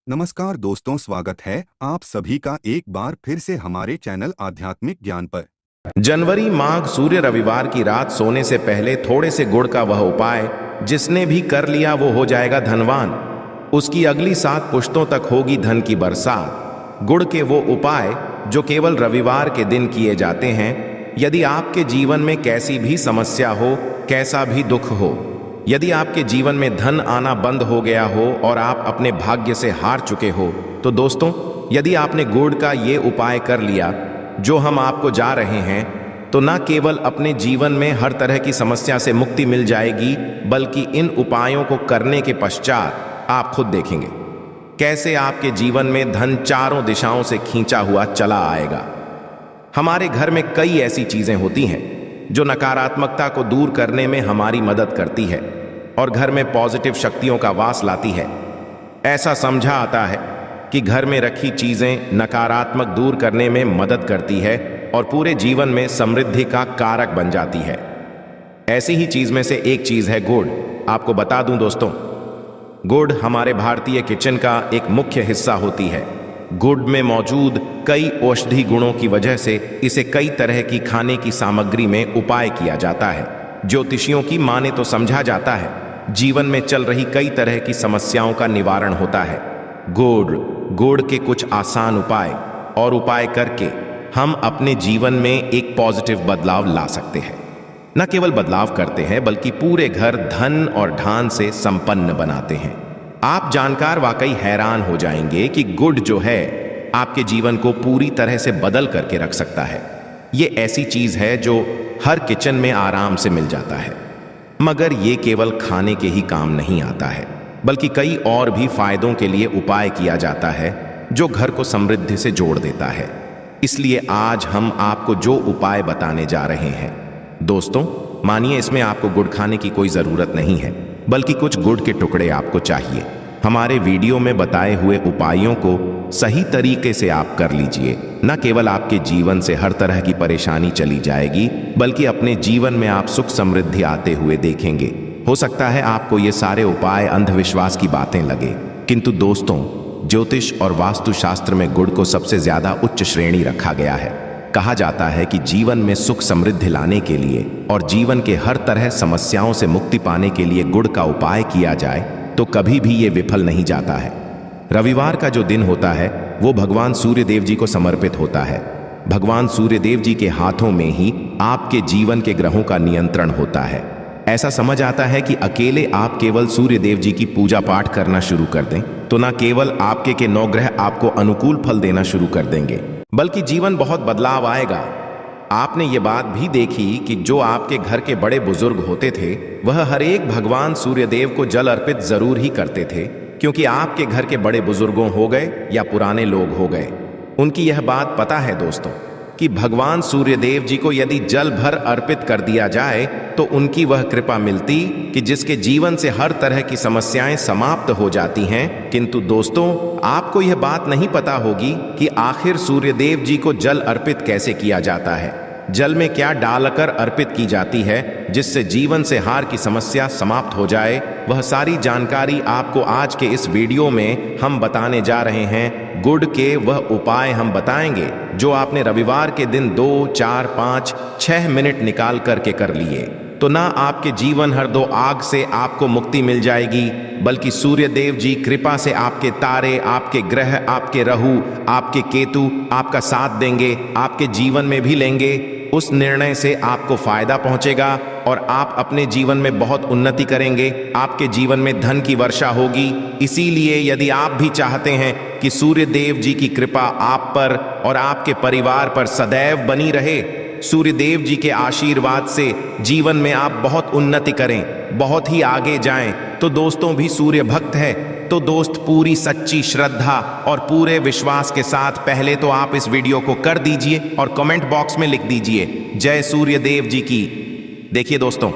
नमस्कार दोस्तों, स्वागत है आप सभी का एक बार फिर से हमारे चैनल आध्यात्मिक ज्ञान पर। जनवरी माघ सूर्य रविवार की रात सोने से पहले थोड़े से गुड़ का वह उपाय जिसने भी कर लिया वो हो जाएगा धनवान। उसकी अगली 7 पुश्तों तक होगी धन की बरसात। गुड़ के वो उपाय जो केवल रविवार के दिन किए जाते हैं। यदि आपके जीवन में कैसी भी समस्या हो, कैसा भी दुख हो, यदि आपके जीवन में धन आना बंद हो गया हो और आप अपने भाग्य से हार चुके हो, तो दोस्तों यदि आपने गुड़ का ये उपाय कर लिया जो हम आपको जा रहे हैं, तो न केवल अपने जीवन में हर तरह की समस्या से मुक्ति मिल जाएगी, बल्कि इन उपायों को करने के पश्चात आप खुद देखेंगे कैसे आपके जीवन में धन चारों दिशाओं से खींचा हुआ चला आएगा। हमारे घर में कई ऐसी चीजें होती हैं जो नकारात्मकता को दूर करने में हमारी मदद करती है और घर में पॉजिटिव शक्तियों का वास लाती है। ऐसा समझा आता है कि घर में रखी चीजें नकारात्मक दूर करने में मदद करती है और पूरे जीवन में समृद्धि का कारक बन जाती है। ऐसी ही चीज में से एक चीज है गुड़। आपको बता दूं दोस्तों, गुड़ हमारे भारतीय किचन का एक मुख्य हिस्सा होती है। गुड़ में मौजूद कई औषधि गुणों की वजह से इसे कई तरह की खाने की सामग्री में उपाय किया जाता है। ज्योतिषियों की माने तो समझा जाता है जीवन में चल रही कई तरह की समस्याओं का निवारण होता है। गुड़ के कुछ आसान उपाय करके हम अपने जीवन में एक पॉजिटिव बदलाव ला सकते हैं। न केवल बदलाव करते हैं बल्कि पूरे घर धन और ढान से संपन्न बनाते हैं। आप जानकर वाकई हैरान हो जाएंगे कि गुड़ जो है आपके जीवन को पूरी तरह से बदल करके रख सकता है। ये ऐसी चीज है जो हर किचन में आराम से मिल जाता है, मगर ये केवल खाने के ही काम नहीं आता है, बल्कि कई और भी फायदों के लिए उपाय किया जाता है जो घर को समृद्धि से जोड़ देता है। इसलिए आज हम आपको जो उपाय बताने जा रहे हैं दोस्तों, मानिए इसमें आपको गुड़ खाने की कोई जरूरत नहीं है, बल्कि कुछ गुड़ के टुकड़े आपको चाहिए। हमारे वीडियो में बताए हुए उपायों को सही तरीके से आप कर लीजिए। न केवल आपके जीवन से हर तरह की परेशानी चली जाएगी, बल्कि अपने जीवन में आप सुख समृद्धि आते हुए देखेंगे। हो सकता है आपको ये सारे उपाय अंधविश्वास की बातें लगे, किंतु दोस्तों ज्योतिष और वास्तुशास्त्र में गुड़ को सबसे ज्यादा उच्च श्रेणी रखा गया है। कहा जाता है कि जीवन में सुख समृद्धि लाने के लिए और जीवन के हर तरह समस्याओं से मुक्ति पाने के लिए गुड़ का उपाय किया जाए तो कभी भी ये विफल नहीं जाता है। रविवार का जो दिन होता है वो भगवान सूर्य देव जी को समर्पित होता है। भगवान सूर्य देव जी के हाथों में ही आपके जीवन के ग्रहों का नियंत्रण होता है। ऐसा समझ आता है कि अकेले आप केवल सूर्य देव जी की पूजा पाठ करना शुरू कर दें तो न केवल आपके के 9 ग्रह आपको अनुकूल फल देना शुरू कर देंगे, बल्कि जीवन बहुत बदलाव आएगा। आपने ये बात भी देखी कि जो आपके घर के बड़े बुजुर्ग होते थे वह हर एक भगवान सूर्यदेव को जल अर्पित जरूर ही करते थे, क्योंकि आपके घर के बड़े बुजुर्गों हो गए या पुराने लोग हो गए, उनकी यह बात पता है दोस्तों कि भगवान सूर्यदेव जी को यदि जल भर अर्पित कर दिया जाए तो उनकी वह कृपा मिलती कि जिसके जीवन से हर तरह की समस्याएं समाप्त हो जाती हैं। किंतु दोस्तों आपको यह बात नहीं पता होगी कि आखिर सूर्यदेव जी को जल अर्पित कैसे किया जाता है। जल में क्या डालकर अर्पित की जाती है जिससे जीवन से हार की समस्या समाप्त हो जाए, वह सारी जानकारी आपको आज के इस वीडियो में हम बताने जा रहे हैं। गुड़ के वह उपाय हम बताएंगे जो आपने रविवार के दिन 2, 4, 5, 6 मिनट निकाल करके कर लिए तो ना आपके जीवन हर 2 आग से आपको मुक्ति मिल जाएगी, बल्कि सूर्य देव जी कृपा से आपके तारे, आपके ग्रह, आपके राहु, आपके केतु आपका साथ देंगे, आपके जीवन में भी लेंगे। उस निर्णय से आपको फायदा पहुंचेगा और आप अपने जीवन में बहुत उन्नति करेंगे। आपके जीवन में धन की वर्षा होगी। इसीलिए यदि आप भी चाहते हैं कि सूर्य देव जी की कृपा आप पर और आपके परिवार पर सदैव बनी रहे, सूर्य देव जी के आशीर्वाद से जीवन में आप बहुत उन्नति करें, बहुत ही आगे जाएं, तो दोस्तों भी सूर्य भक्त है तो दोस्त पूरी सच्ची श्रद्धा और पूरे विश्वास के साथ पहले तो आप इस वीडियो को कर दीजिए और कमेंट बॉक्स में लिख दीजिए जय सूर्य देव जी की। देखिए दोस्तों,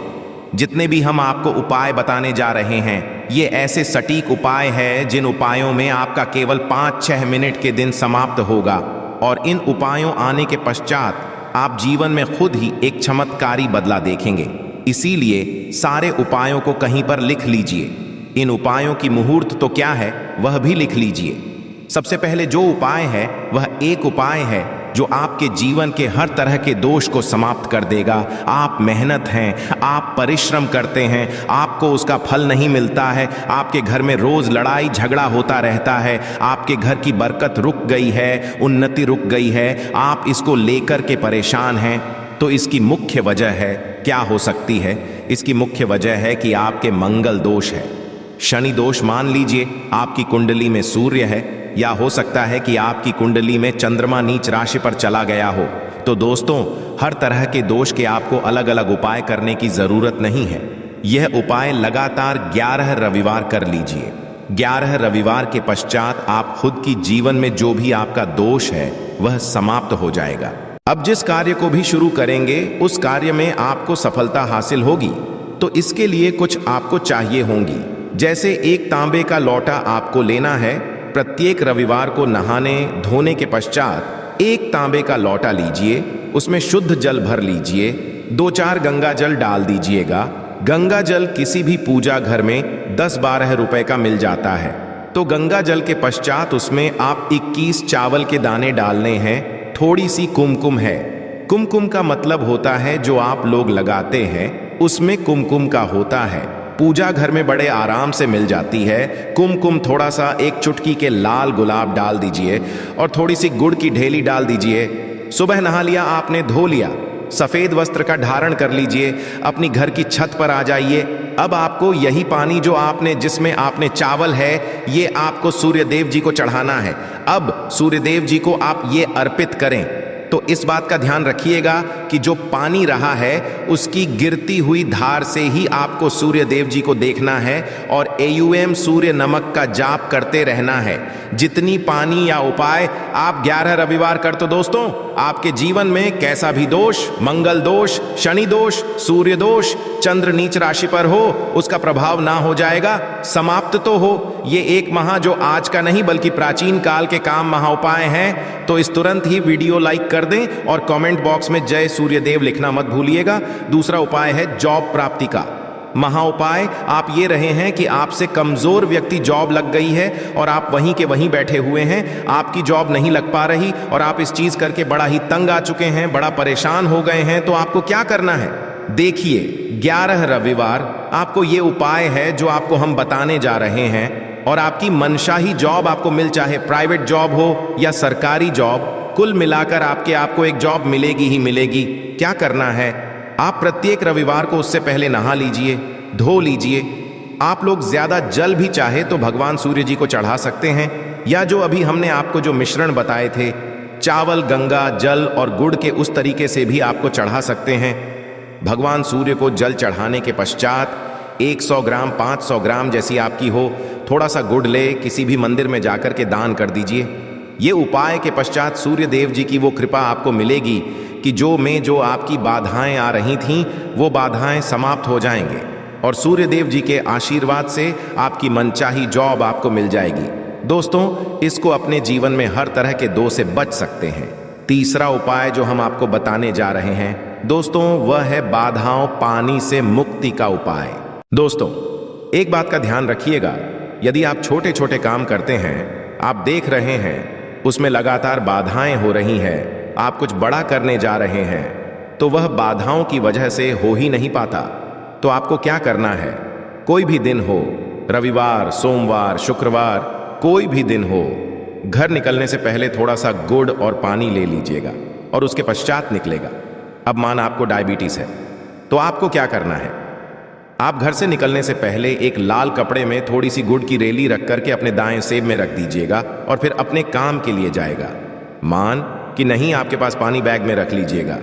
जितने भी हम आपको उपाय बताने जा रहे हैं ये ऐसे सटीक उपाय है जिन उपायों में आपका केवल 5-6 मिनट के दिन समाप्त होगा और इन उपायों आने के पश्चात आप जीवन में खुद ही एक चमत्कारी बदला देखेंगे। इसीलिए सारे उपायों को कहीं पर लिख लीजिए। इन उपायों की मुहूर्त तो क्या है वह भी लिख लीजिए। सबसे पहले जो उपाय है वह एक उपाय है जो आपके जीवन के हर तरह के दोष को समाप्त कर देगा। आप मेहनत हैं, आप परिश्रम करते हैं, आपको उसका फल नहीं मिलता है, आपके घर में रोज लड़ाई झगड़ा होता रहता है, आपके घर की बरकत रुक गई है, उन्नति रुक गई है, आप इसको लेकर के परेशान हैं, तो इसकी मुख्य वजह है क्या हो सकती है? इसकी मुख्य वजह है कि आपके मंगल दोष है। शनि दोष मान लीजिए आपकी कुंडली में सूर्य है, या हो सकता है कि आपकी कुंडली में चंद्रमा नीच राशि पर चला गया हो। तो दोस्तों, हर तरह के दोष के आपको अलग अलग उपाय करने की जरूरत नहीं है। यह उपाय लगातार 11 रविवार कर लीजिए। 11 रविवार के पश्चात आप खुद की जीवन में जो भी आपका दोष है वह समाप्त हो जाएगा। अब जिस कार्य को भी शुरू करेंगे उस कार्य में आपको सफलता हासिल होगी। तो इसके लिए कुछ आपको चाहिए होंगी, जैसे एक तांबे का लोटा आपको लेना है। प्रत्येक रविवार को नहाने धोने के पश्चात एक तांबे का लोटा लीजिए, उसमें शुद्ध जल भर लीजिए, 2-4 गंगा जल डाल दीजिएगा। गंगा जल किसी भी पूजा घर में 10-12 रुपए का मिल जाता है। तो गंगा जल के पश्चात उसमें आप 21 चावल के दाने डालने हैं। थोड़ी सी कुमकुम है। कुमकुम का मतलब होता है जो आप लोग लगाते हैं उसमें कुमकुम का होता है। पूजा घर में बड़े आराम से मिल जाती है। कुमकुम थोड़ा सा एक चुटकी के लाल गुलाब डाल दीजिए और थोड़ी सी गुड़ की ढेली डाल दीजिए। सुबह नहा लिया आपने, धो लिया, सफेद वस्त्र का धारण कर लीजिए, अपनी घर की छत पर आ जाइए। अब आपको यही पानी जो आपने जिसमें आपने चावल है ये आपको सूर्य देव जी को चढ़ाना है। अब सूर्य देव जी को आप ये अर्पित करें। तो इस बात का ध्यान रखिएगा कि जो पानी रहा है उसकी गिरती हुई धार से ही आपको सूर्य देव जी को देखना है और AUM सूर्य नमक का जाप करते रहना है। जितनी पानी या उपाय आप 11 रविवार कर, तो दोस्तों आपके जीवन में कैसा भी दोष, मंगल दोष, शनि दोष, सूर्य दोष, चंद्र नीच राशि पर हो, उसका प्रभाव ना हो जाएगा, समाप्त तो हो। ये एक महा जो आज का नहीं बल्कि प्राचीन काल के काम महा उपाय हैं। तो इस तुरंत ही वीडियो लाइक कर दें और कमेंट बॉक्स में जय सूर्यदेव लिखना मत भूलिएगा। दूसरा उपाय है जॉब प्राप्ति का महा उपाय। आप ये रहे हैं कि आपसे कमजोर व्यक्ति जॉब लग गई है और आप वहीं के वहीं बैठे हुए हैं, आपकी जॉब नहीं लग पा रही और आप इस चीज करके बड़ा ही तंग आ चुके हैं, बड़ा परेशान हो गए हैं। तो आपको क्या करना है? देखिए, 11 रविवार आपको ये उपाय है जो आपको हम बताने जा रहे हैं और आपकी मनशाही जॉब आपको मिल, चाहे प्राइवेट जॉब हो या सरकारी जॉब, कुल मिलाकर आपको एक जॉब मिलेगी ही मिलेगी। क्या करना है? आप प्रत्येक रविवार को उससे पहले नहा लीजिए, धो लीजिए। आप लोग ज्यादा जल भी चाहे तो भगवान सूर्य जी को चढ़ा सकते हैं, या जो अभी हमने आपको जो मिश्रण बताए थे, चावल, गंगा जल और गुड़ के, उस तरीके से भी आपको चढ़ा सकते हैं। भगवान सूर्य को जल चढ़ाने के पश्चात 100 ग्राम 500 ग्राम जैसी आपकी हो, थोड़ा सा गुड़ ले किसी भी मंदिर में जाकर के दान कर दीजिए। ये उपाय के पश्चात सूर्य देव जी की वो कृपा आपको मिलेगी कि जो आपकी बाधाएं आ रही थीं वो बाधाएं समाप्त हो जाएंगे और सूर्य देव जी के आशीर्वाद से आपकी मनचाही जॉब आपको मिल जाएगी। दोस्तों, इसको अपने जीवन में हर तरह के दोष से बच सकते हैं। तीसरा उपाय जो हम आपको बताने जा रहे हैं दोस्तों, वह है बाधाओं पानी से मुक्ति का उपाय। दोस्तों, एक बात का ध्यान रखिएगा, यदि आप छोटे छोटे काम करते हैं, आप देख रहे हैं उसमें लगातार बाधाएं हो रही हैं, आप कुछ बड़ा करने जा रहे हैं, तो वह बाधाओं की वजह से हो ही नहीं पाता। तो आपको क्या करना है? कोई भी दिन हो, रविवार, सोमवार, शुक्रवार, कोई भी दिन हो, घर निकलने से पहले थोड़ा सा गुड़ और पानी ले लीजिएगा और उसके पश्चात निकलेगा। अब मान आपको डायबिटीज है, तो आपको क्या करना है? आप घर से निकलने से पहले एक लाल कपड़े में थोड़ी सी गुड़ की रेली रख करके अपने दाएं सेब में रख दीजिएगा और फिर अपने काम के लिए जाएगा। मान कि नहीं आपके पास पानी बैग में रख लीजिएगा।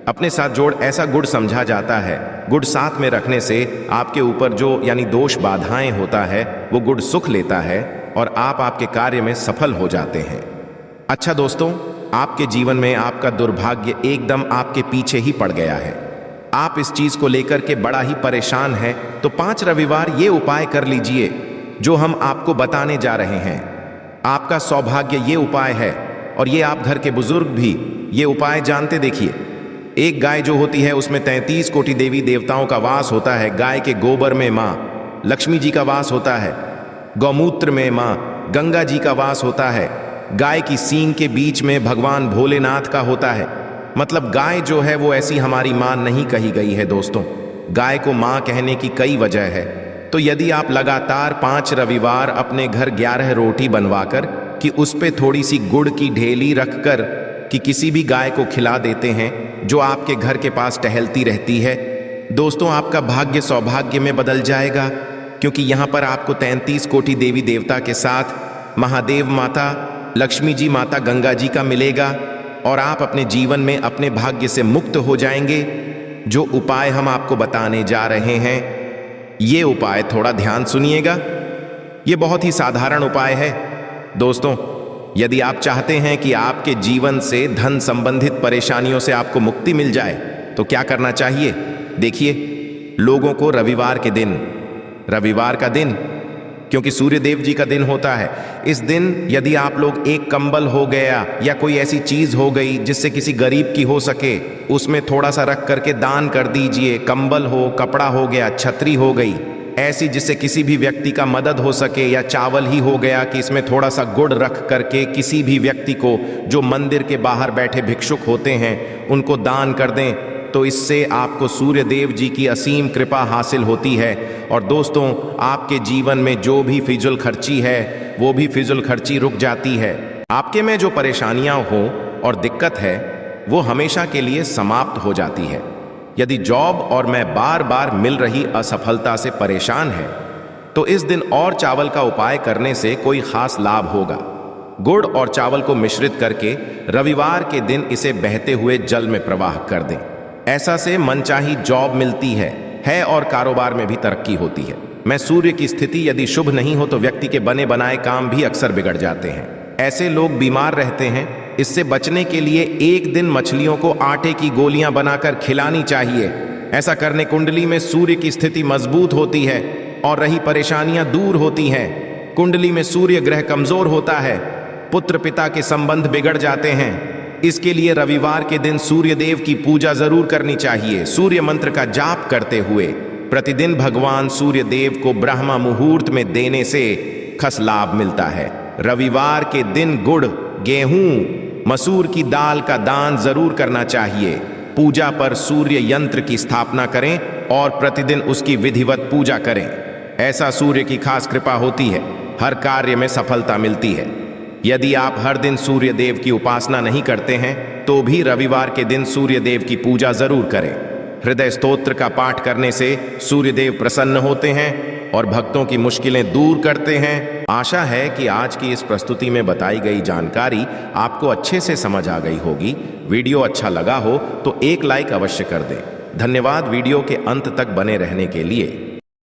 अपने साथ जोड़, ऐसा गुड़ समझा जाता है, गुड़ साथ में रखने से आपके ऊपर जो यानी दोष बाधाएं होता है वो गुड़ सुख लेता है और आप आपके कार्य में सफल हो जाते हैं। अच्छा दोस्तों, आपके जीवन में आपका दुर्भाग्य एकदम आपके पीछे ही पड़ गया है, आप इस चीज को लेकर के बड़ा ही परेशान हैं, तो 5 रविवार ये उपाय कर लीजिए जो हम आपको बताने जा रहे हैं। आपका सौभाग्य ये उपाय है और ये आप घर के बुजुर्ग भी ये उपाय जानते। देखिए, एक गाय जो होती है उसमें 33 कोटि देवी देवताओं का वास होता है। गाय के गोबर में माँ लक्ष्मी जी का वास होता है, गौमूत्र में मां गंगा जी का वास होता है, गाय की सींग के बीच में भगवान भोलेनाथ का होता है। मतलब गाय जो है वो ऐसी हमारी मां नहीं कही गई है दोस्तों। गाय को मां कहने की कई वजह है। तो यदि आप लगातार 5 रविवार अपने घर 11 रोटी बनवाकर कि उस पे थोड़ी सी गुड़ की ढेली रखकर कि किसी भी गाय को खिला देते हैं जो आपके घर के पास टहलती रहती है, दोस्तों आपका भाग्य सौभाग्य में बदल जाएगा। क्योंकि यहाँ पर आपको 33 कोटि देवी देवता के साथ महादेव माता, लक्ष्मी जी माता गंगा जी का मिलेगा और आप अपने जीवन में अपने भाग्य से मुक्त हो जाएंगे। जो उपाय हम आपको बताने जा रहे हैं, ये उपाय थोड़ा ध्यान सुनिएगा। ये बहुत ही साधारण उपाय है दोस्तों। यदि आप चाहते हैं कि आपके जीवन से धन संबंधित परेशानियों से आपको मुक्ति मिल जाए तो क्या करना चाहिए? देखिए, लोगों को रविवार का दिन क्योंकि सूर्य देव जी का दिन होता है, इस दिन यदि आप लोग एक कंबल हो गया या कोई ऐसी चीज हो गई जिससे किसी गरीब की हो सके, उसमें थोड़ा सा रख करके दान कर दीजिए। कंबल हो, कपड़ा हो गया, छतरी हो गई, ऐसी जिससे किसी भी व्यक्ति का मदद हो सके, या चावल ही हो गया कि इसमें थोड़ा सा गुड़ रख करके किसी भी व्यक्ति को जो मंदिर के बाहर बैठे भिक्षुक होते हैं उनको दान कर दें, तो इससे आपको सूर्य देव जी की असीम कृपा हासिल होती है। और दोस्तों, आपके जीवन में जो भी फिजूल खर्ची है वो भी फिजूल खर्ची रुक जाती है। आपके में जो परेशानियां हो और दिक्कत है वो हमेशा के लिए समाप्त हो जाती है। यदि जॉब और मैं बार बार मिल रही असफलता से परेशान है तो इस दिन और चावल का उपाय करने से कोई खास लाभ होगा। गुड़ और चावल को मिश्रित करके रविवार के दिन इसे बहते हुए जल में प्रवाह कर दें। ऐसा से मनचाही जॉब मिलती है और कारोबार में भी तरक्की होती है। मैं सूर्य की स्थिति यदि शुभ नहीं हो तो व्यक्ति के बने बनाए काम भी अक्सर बिगड़ जाते हैं। ऐसे लोग बीमार रहते हैं। इससे बचने के लिए एक दिन मछलियों को आटे की गोलियां बनाकर खिलानी चाहिए। ऐसा करने कुंडली में सूर्य की स्थिति मजबूत होती है और रही परेशानियां दूर होती हैं। कुंडली में सूर्य ग्रह कमजोर होता है, पुत्र पिता के संबंध बिगड़ जाते हैं। इसके लिए रविवार के दिन सूर्य देव की पूजा जरूर करनी चाहिए। सूर्य मंत्र का जाप करते हुए प्रतिदिन भगवान सूर्य देव को ब्रह्मा मुहूर्त में देने से खास लाभ मिलता है। रविवार के दिन गुड़, गेहूं, मसूर की दाल का दान जरूर करना चाहिए। पूजा पर सूर्य यंत्र की स्थापना करें और प्रतिदिन उसकी विधिवत पूजा करें। ऐसा सूर्य की खास कृपा होती है, हर कार्य में सफलता मिलती है। यदि आप हर दिन सूर्य देव की उपासना नहीं करते हैं तो भी रविवार के दिन सूर्य देव की पूजा जरूर करें। हृदय स्तोत्र का पाठ करने से सूर्य देव प्रसन्न होते हैं और भक्तों की मुश्किलें दूर करते हैं। आशा है कि आज की इस प्रस्तुति में बताई गई जानकारी आपको अच्छे से समझ आ गई होगी। वीडियो अच्छा लगा हो तो एक लाइक अवश्य कर दें। धन्यवाद वीडियो के अंत तक बने रहने के लिए।